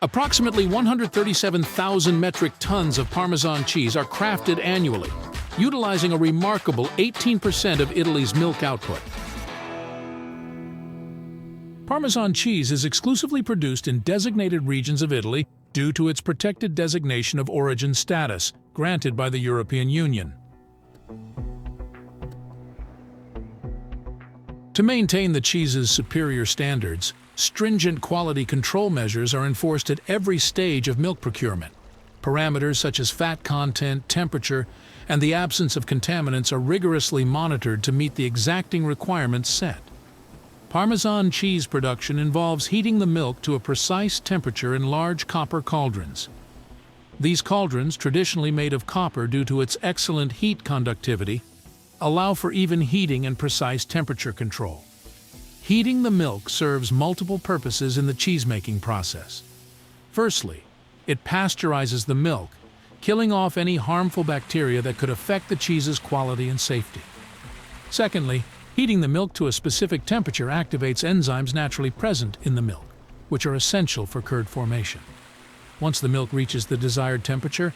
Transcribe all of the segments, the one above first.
Approximately 137,000 metric tons of Parmesan cheese are crafted annually, utilizing a remarkable 18% of Italy's milk output. Parmesan cheese is exclusively produced in designated regions of Italy due to its protected designation of origin status granted by the European Union. To maintain the cheese's superior standards, stringent quality control measures are enforced at every stage of milk procurement. Parameters such as fat content, temperature, and the absence of contaminants are rigorously monitored to meet the exacting requirements set. Parmesan cheese production involves heating the milk to a precise temperature in large copper cauldrons. These cauldrons, traditionally made of copper due to its excellent heat conductivity, allow for even heating and precise temperature control. Heating the milk serves multiple purposes in the cheesemaking process. Firstly, it pasteurizes the milk, killing off any harmful bacteria that could affect the cheese's quality and safety. Secondly, heating the milk to a specific temperature activates enzymes naturally present in the milk, which are essential for curd formation. Once the milk reaches the desired temperature,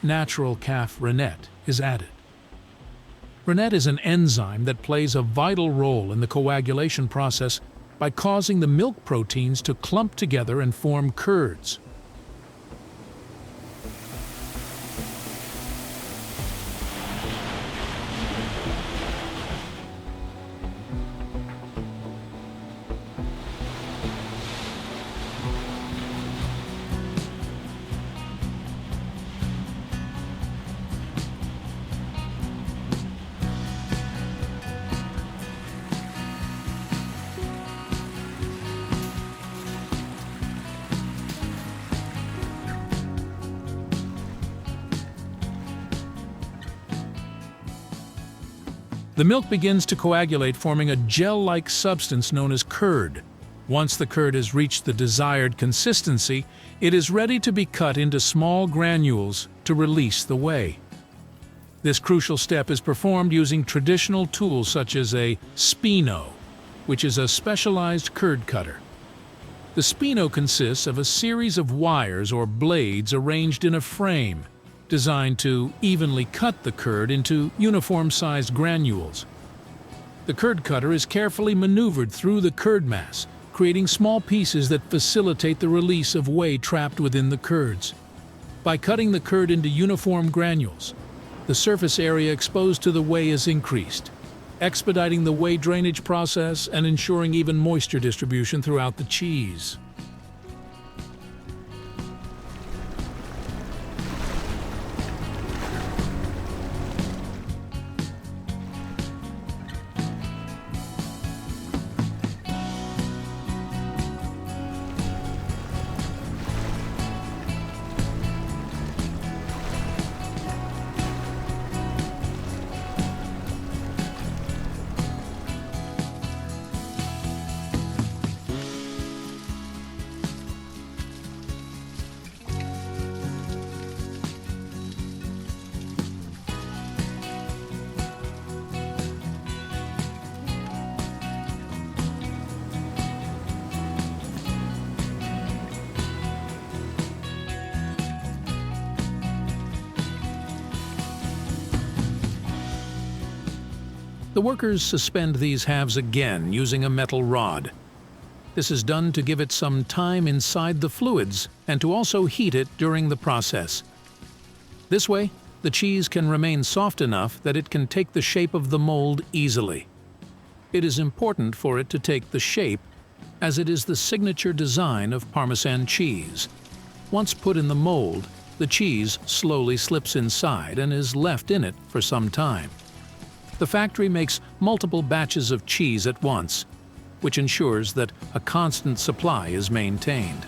natural calf rennet is added. Rennet is an enzyme that plays a vital role in the coagulation process by causing the milk proteins to clump together and form curds. The milk begins to coagulate, forming a gel-like substance known as curd. Once the curd has reached the desired consistency, it is ready to be cut into small granules to release the whey. This crucial step is performed using traditional tools such as a spino, which is a specialized curd cutter. The spino consists of a series of wires or blades arranged in a frame, designed to evenly cut the curd into uniform-sized granules. The curd cutter is carefully maneuvered through the curd mass, creating small pieces that facilitate the release of whey trapped within the curds. By cutting the curd into uniform granules, the surface area exposed to the whey is increased, expediting the whey drainage process and ensuring even moisture distribution throughout the cheese. The workers suspend these halves again using a metal rod. This is done to give it some time inside the fluids and to also heat it during the process. This way, the cheese can remain soft enough that it can take the shape of the mold easily. It is important for it to take the shape, as it is the signature design of Parmesan cheese. Once put in the mold, the cheese slowly slips inside and is left in it for some time. The factory makes multiple batches of cheese at once, which ensures that a constant supply is maintained.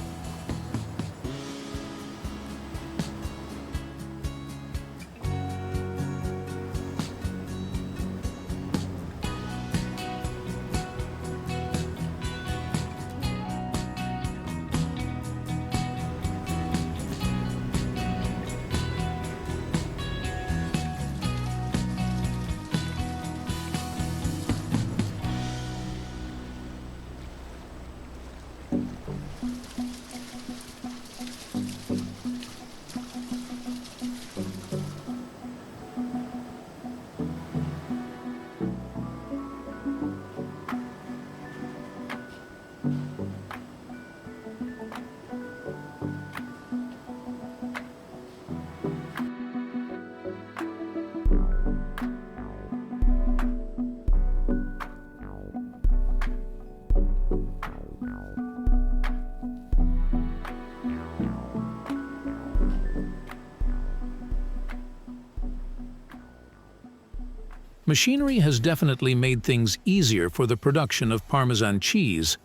Machinery has definitely made things easier for the production of Parmesan cheese.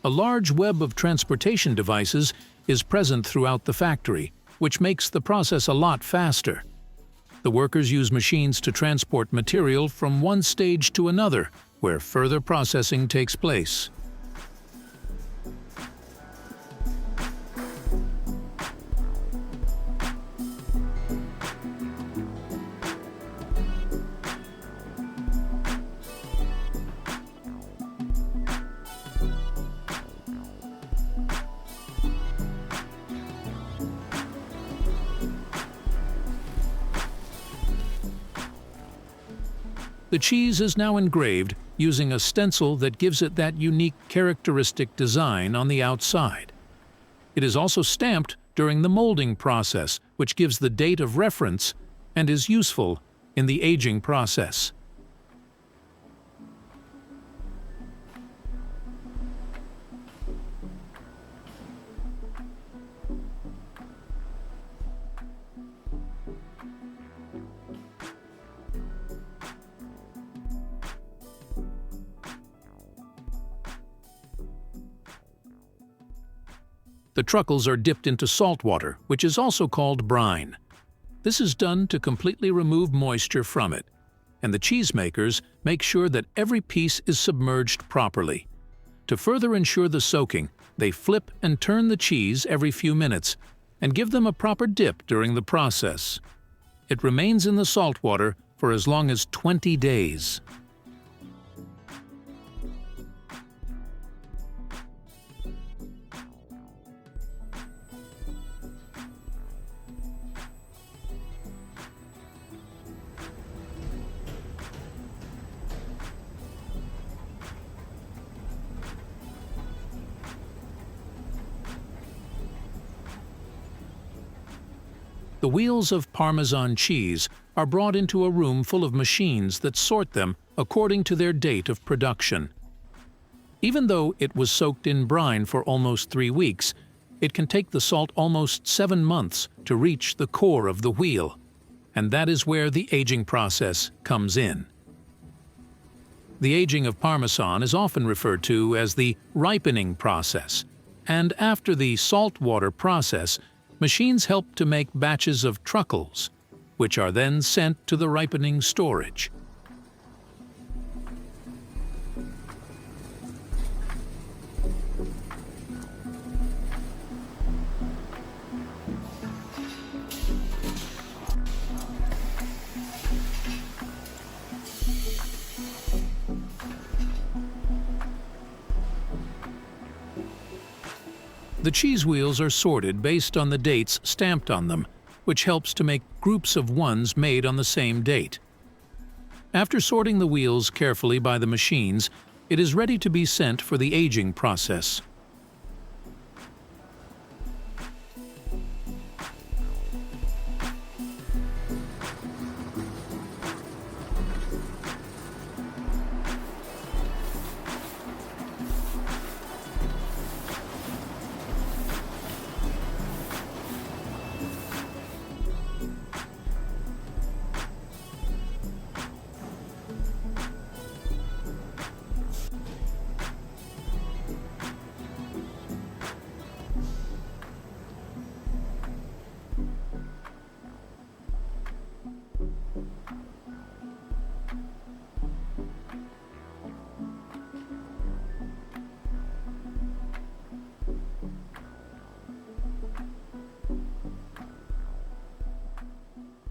A large web of transportation devices is present throughout the factory, which makes the process a lot faster. The workers use machines to transport material from one stage to another, where further processing takes place. The cheese is now engraved using a stencil that gives it that unique characteristic design on the outside. It is also stamped during the molding process, which gives the date of reference and is useful in the aging process. The truckles are dipped into salt water, which is also called brine. This is done to completely remove moisture from it, and the cheesemakers make sure that every piece is submerged properly. To further ensure the soaking, they flip and turn the cheese every few minutes and give them a proper dip during the process. It remains in the salt water for as long as 20 days. The wheels of Parmesan cheese are brought into a room full of machines that sort them according to their date of production. Even though it was soaked in brine for almost 3 weeks, it can take the salt almost 7 months to reach the core of the wheel, and that is where the aging process comes in. The aging of Parmesan is often referred to as the ripening process, and after the saltwater process, machines help to make batches of truckles, which are then sent to the ripening storage. The cheese wheels are sorted based on the dates stamped on them, which helps to make groups of ones made on the same date. After sorting the wheels carefully by the machines, it is ready to be sent for the aging process.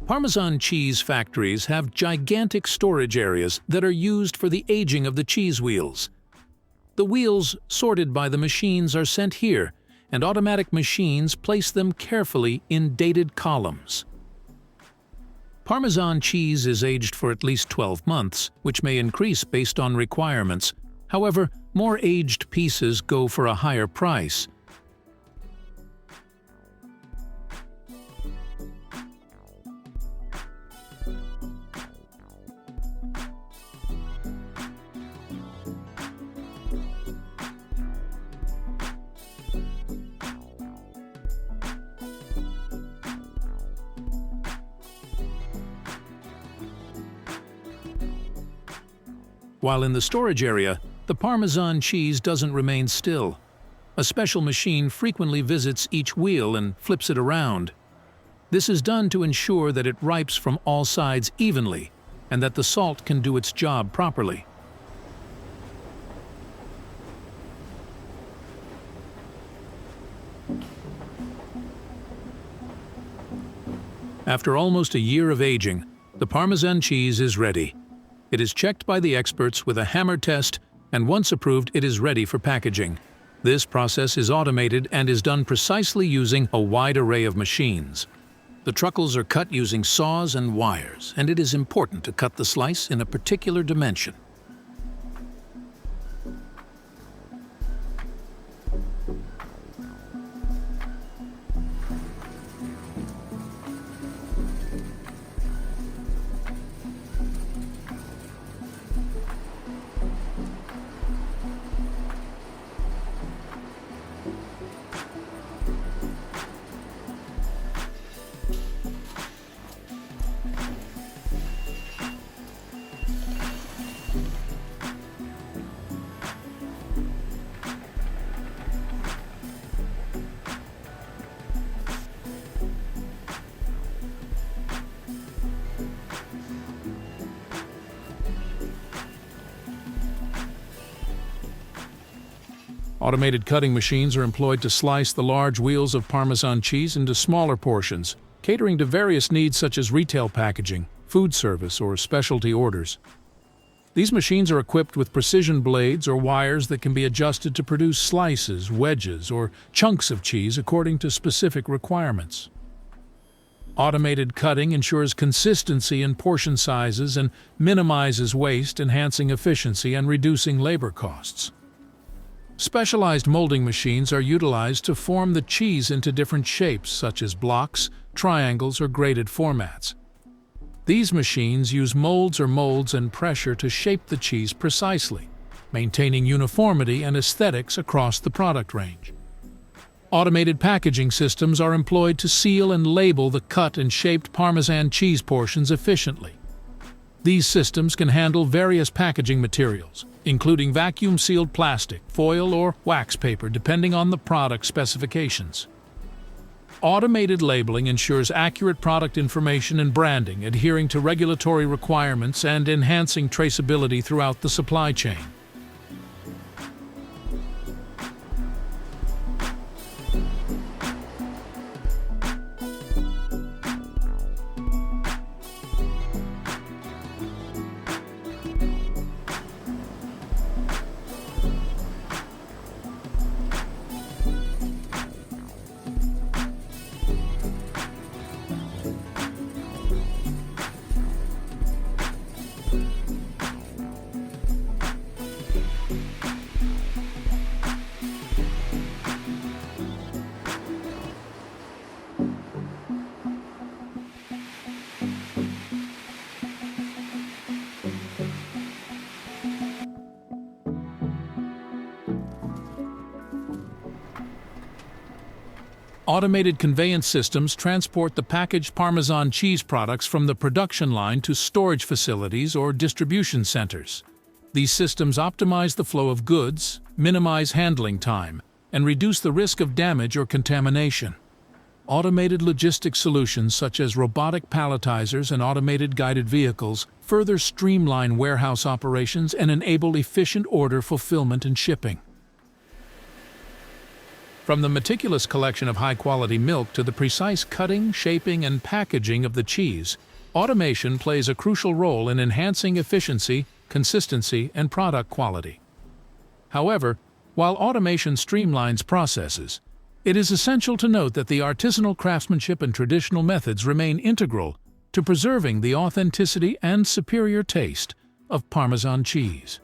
Parmesan cheese factories have gigantic storage areas that are used for the aging of the cheese wheels. The wheels, sorted by the machines, are sent here, and automatic machines place them carefully in dated columns. Parmesan cheese is aged for at least 12 months, which may increase based on requirements. However, more aged pieces go for a higher price. While in the storage area, the Parmesan cheese doesn't remain still. A special machine frequently visits each wheel and flips it around. This is done to ensure that it ripes from all sides evenly and that the salt can do its job properly. After almost a year of aging, the Parmesan cheese is ready. It is checked by the experts with a hammer test, and once approved, it is ready for packaging. This process is automated and is done precisely using a wide array of machines. The truckles are cut using saws and wires, and it is important to cut the slice in a particular dimension. Automated cutting machines are employed to slice the large wheels of Parmesan cheese into smaller portions, catering to various needs such as retail packaging, food service, or specialty orders. These machines are equipped with precision blades or wires that can be adjusted to produce slices, wedges, or chunks of cheese according to specific requirements. Automated cutting ensures consistency in portion sizes and minimizes waste, enhancing efficiency and reducing labor costs. Specialized molding machines are utilized to form the cheese into different shapes, such as blocks, triangles, or graded formats. These machines use molds and pressure to shape the cheese precisely, maintaining uniformity and aesthetics across the product range. Automated packaging systems are employed to seal and label the cut and shaped Parmesan cheese portions efficiently. These systems can handle various packaging materials, including vacuum-sealed plastic, foil, or wax paper, depending on the product specifications. Automated labeling ensures accurate product information and branding, adhering to regulatory requirements and enhancing traceability throughout the supply chain. Automated conveyance systems transport the packaged Parmesan cheese products from the production line to storage facilities or distribution centers. These systems optimize the flow of goods, minimize handling time, and reduce the risk of damage or contamination. Automated logistics solutions such as robotic palletizers and automated guided vehicles further streamline warehouse operations and enable efficient order fulfillment and shipping. From the meticulous collection of high-quality milk to the precise cutting, shaping, and packaging of the cheese, automation plays a crucial role in enhancing efficiency, consistency, and product quality. However, while automation streamlines processes, it is essential to note that the artisanal craftsmanship and traditional methods remain integral to preserving the authenticity and superior taste of Parmesan cheese.